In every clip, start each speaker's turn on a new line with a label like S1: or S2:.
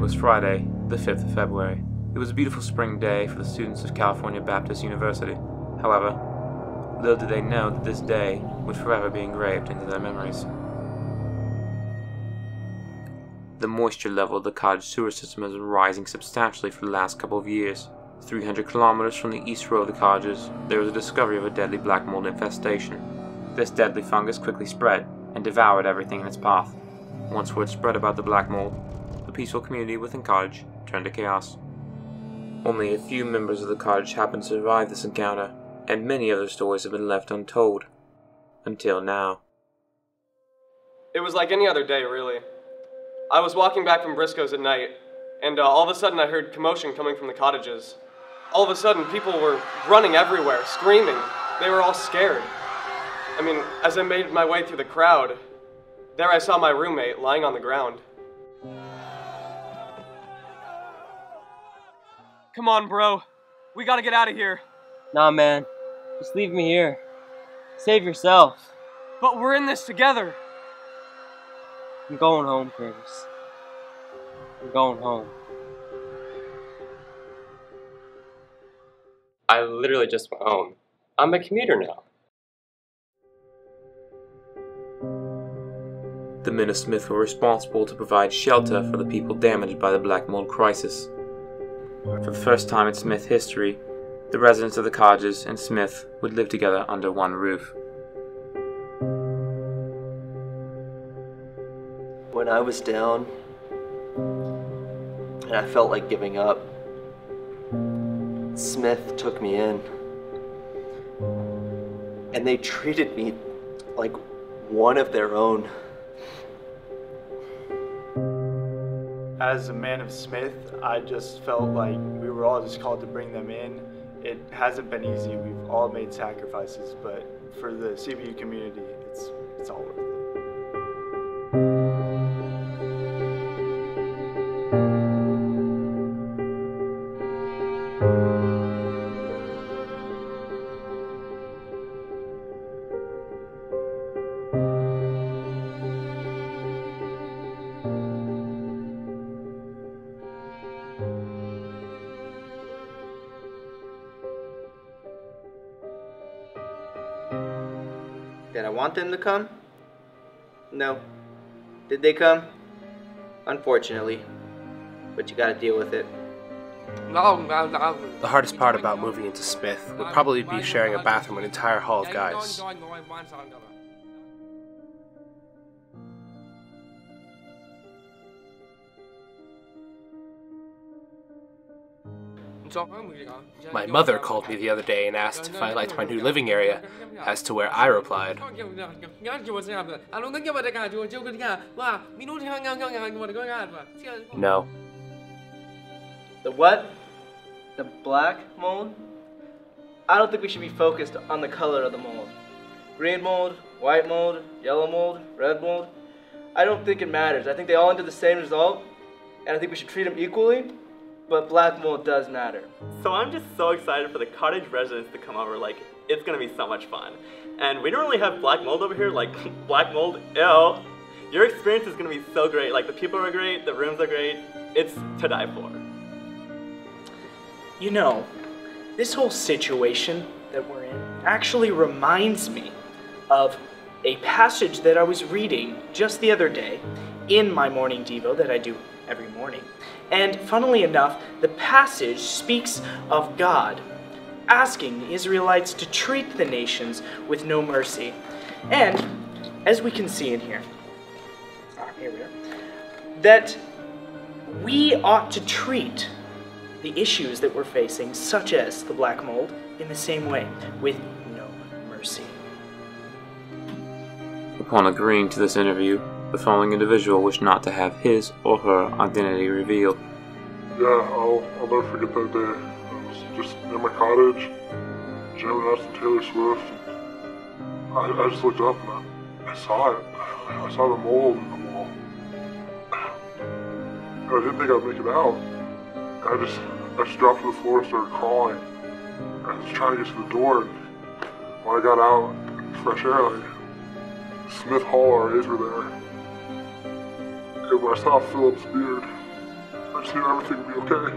S1: was Friday, the 5th of February. It was a beautiful spring day for the students of California Baptist University. However, little did they know that this day would forever be engraved into their memories. The moisture level of the cottage sewer system has been rising substantially for the last couple of years. 300 kilometers from the east row of the cottages, there was a discovery of a deadly black mold infestation. This deadly fungus quickly spread and devoured everything in its path. Once word spread about the black mold, the peaceful community within cottage turned to chaos. Only a few members of the cottage happened to survive this encounter, and many other stories have been left untold. Until now.
S2: It was like any other day, really. I was walking back from Briscoe's at night, and all of a sudden I heard commotion coming from the cottages. All of a sudden, people were running everywhere, screaming. They were all scared. I mean, as I made my way through the crowd, there I saw my roommate lying on the ground. Come on, bro. We gotta get out of here.
S3: Nah, man. Just leave me here. Save yourself.
S2: But we're in this together.
S3: I'm going home, Curtis. I'm going home.
S4: I literally just went home. I'm a commuter now.
S1: The men of Smith were responsible to provide shelter for the people damaged by the black mold crisis. For the first time in Smith history, the residents of the cottages and Smith would live together under one roof.
S5: When I was down and I felt like giving up, Smith took me in and they treated me like one of their own.
S6: As a man of Smith, I just felt like we were all just called to bring them in. It hasn't been easy. We've all made sacrifices, but for the CBU community, it's all worth it.
S7: Did I want them to come? No. Did they come? Unfortunately. But you gotta deal with it.
S8: The hardest part about moving into Smith would probably be sharing a bathroom with an entire hall of guys. My mother called me the other day and asked if I liked my new living area, as to where I replied, no.
S7: The what? The black mold? I don't think we should be focused on the color of the mold. Green mold, white mold, yellow mold, red mold. I don't think it matters. I think they all end to the same result, and I think we should treat them equally. But black mold does matter.
S9: So I'm just so excited for the cottage residents to come over. Like, it's gonna be so much fun. And we don't really have black mold over here. Like, black mold, ew. Your experience is gonna be so great. Like, the people are great, the rooms are great. It's to die for.
S10: You know, this whole situation that we're in actually reminds me of a passage that I was reading just the other day in my morning devo that I do every morning. And funnily enough, the passage speaks of God asking the Israelites to treat the nations with no mercy. And as we can see in here, here we are, that we ought to treat the issues that we're facing, such as the black mold, in the same way, with no mercy.
S1: Upon agreeing to this interview, the following individual wished not to have his or her identity revealed.
S11: Yeah, I'll never forget that day. I was just in my cottage, jamming out some Taylor Swift. I just looked up and I saw it. I saw the mold in the wall. And I didn't think I'd make it out. I just dropped to the floor and started crawling. I was trying to get to the door, and when I got out, fresh air, Smith Hall RAs were there. And when I saw Philip's beard, I just knew everything would be okay.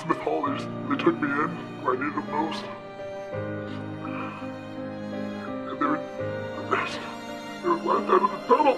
S11: Smith Hall, they took me in where I needed them most. And they were let down in the tunnel.